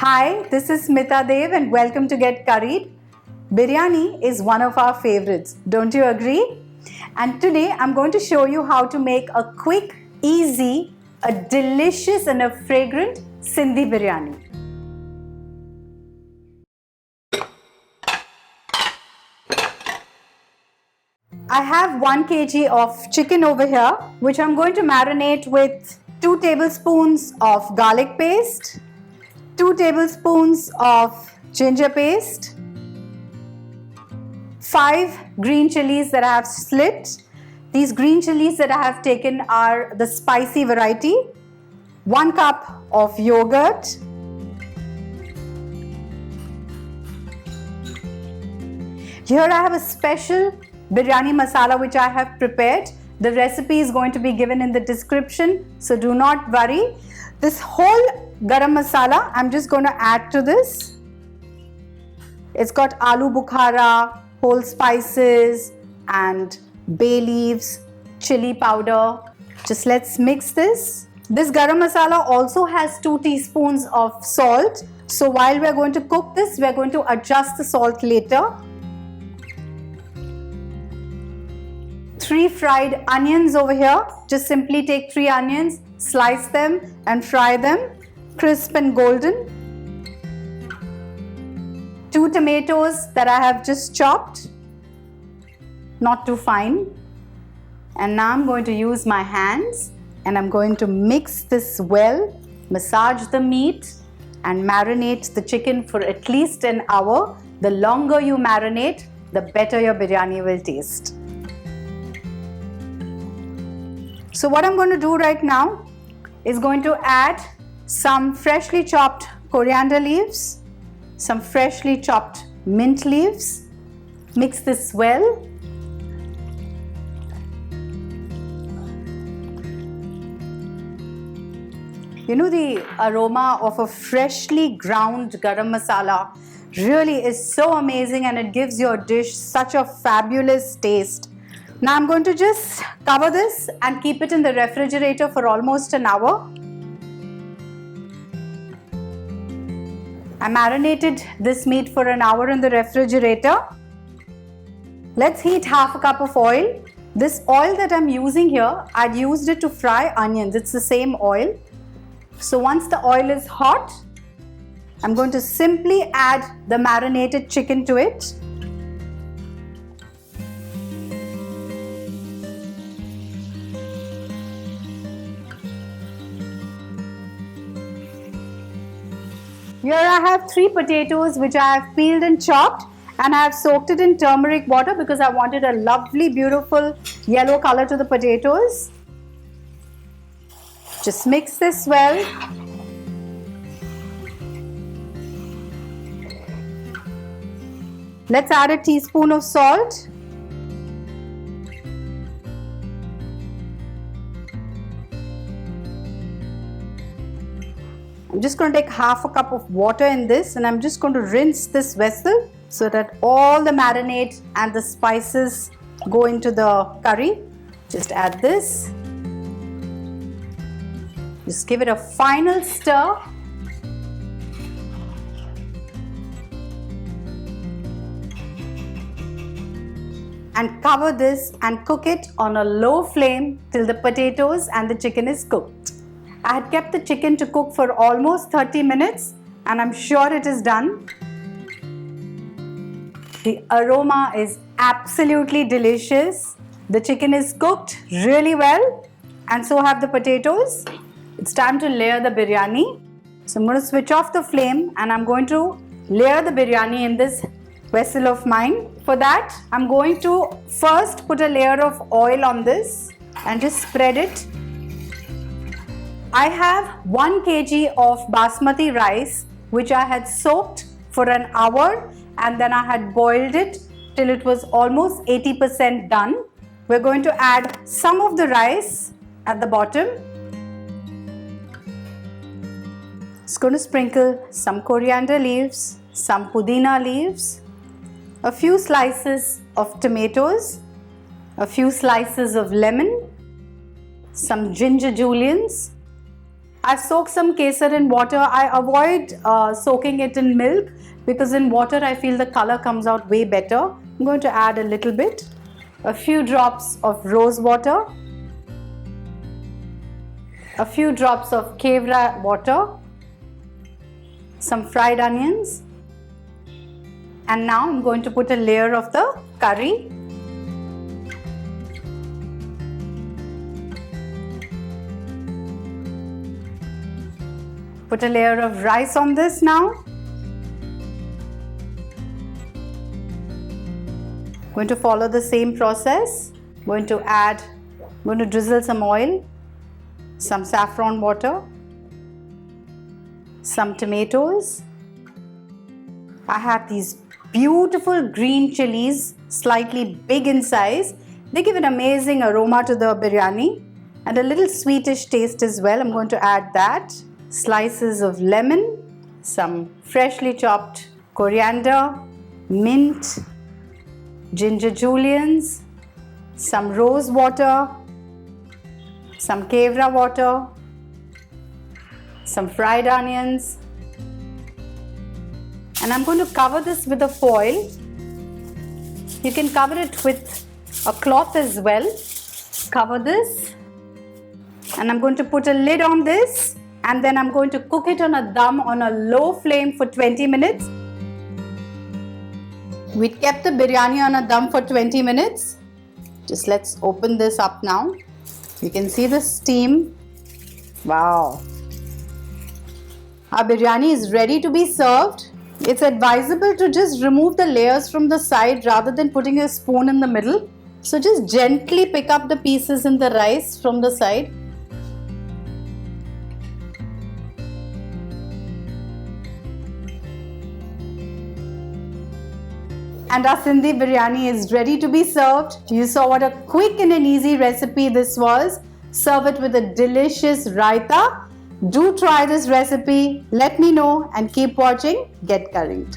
Hi, this is Smita Deo and welcome to Get Curried. Biryani is one of our favorites, don't you agree? And today I'm going to show you how to make a quick, easy, a delicious and a fragrant Sindhi Biryani. I have 1 kg of chicken over here, which I'm going to marinate with 2 tablespoons of garlic paste, 2 tablespoons of ginger paste, 5 green chilies that I have slit. These green chilies that I have taken are the spicy variety, 1 cup of yogurt, here I have a special biryani masala which I have prepared. The recipe is going to be given in the description, so do not worry. This whole garam masala I'm just going to add to this. It's got aloo bukhara, whole spices and bay leaves, chili powder. Just let's mix this. This garam masala also has 2 teaspoons of salt. So while we're going to cook this, we're going to adjust the salt later. 3 fried onions over here. Just simply take 3 onions, slice them and fry them crisp and golden. 2 tomatoes that I have just chopped, not too fine. And now I'm going to use my hands and I'm going to mix this well, massage the meat and marinate the chicken for at least an hour. The longer you marinate, the better your biryani will taste. So what I'm going to do right now is going to add some freshly chopped coriander leaves, some freshly chopped mint leaves. Mix this well. You know, the aroma of a freshly ground garam masala really is so amazing and it gives your dish such a fabulous taste. Now I'm going to just cover this and keep it in the refrigerator for almost an hour. I marinated this meat for an hour in the refrigerator. Let's heat half a cup of oil. This oil that I'm using here, I'd used it to fry onions. It's the same oil. So once the oil is hot, I'm going to simply add the marinated chicken to it. Here I have 3 potatoes which I have peeled and chopped, and I have soaked it in turmeric water because I wanted a lovely, beautiful yellow color to the potatoes. Just mix this well. Let's add a teaspoon of salt. I'm just going to take half a cup of water in this and I'm just going to rinse this vessel so that all the marinade and the spices go into the curry. Just add this. Just give it a final stir. And cover this and cook it on a low flame till the potatoes and the chicken is cooked. I had kept the chicken to cook for almost 30 minutes and I'm sure it is done. The aroma is absolutely delicious. The chicken is cooked really well and so have the potatoes. It's time to layer the biryani. So I'm going to switch off the flame and I'm going to layer the biryani in this vessel of mine. For that, I'm going to first put a layer of oil on this and just spread it. I have 1 kg of basmati rice which I had soaked for an hour and then I had boiled it till it was almost 80% done. We're going to add some of the rice at the bottom. It's going to sprinkle some coriander leaves, some pudina leaves, a few slices of tomatoes, a few slices of lemon, some ginger juliens, I soak some kesar in water. I avoid soaking it in milk because in water I feel the color comes out way better. I'm going to add a little bit, a few drops of rose water, a few drops of kevra water, some fried onions, and now I'm going to put a layer of the curry. Put a layer of rice on this now. Going to follow the same process. Going to drizzle some oil, some saffron water, some tomatoes. I have these beautiful green chilies, slightly big in size. They give an amazing aroma to the biryani and a little sweetish taste as well. I'm going to add that. Slices of lemon, some freshly chopped coriander, mint, ginger juliens, some rose water, some kevra water, some fried onions, and I'm going to cover this with a foil. You can cover it with a cloth as well. Cover this, and I'm going to put a lid on this, and then I'm going to cook it on a dum on a low flame for 20 minutes. We kept the biryani on a dum for 20 minutes. Just let's open this up now. You can see the steam. Wow. Our biryani is ready to be served. It's advisable to just remove the layers from the side rather than putting a spoon in the middle. So just gently pick up the pieces in the rice from the side. And our Sindhi biryani is ready to be served. You saw what a quick and an easy recipe this was. Serve it with a delicious raita. Do try this recipe. Let me know and keep watching Get Curried.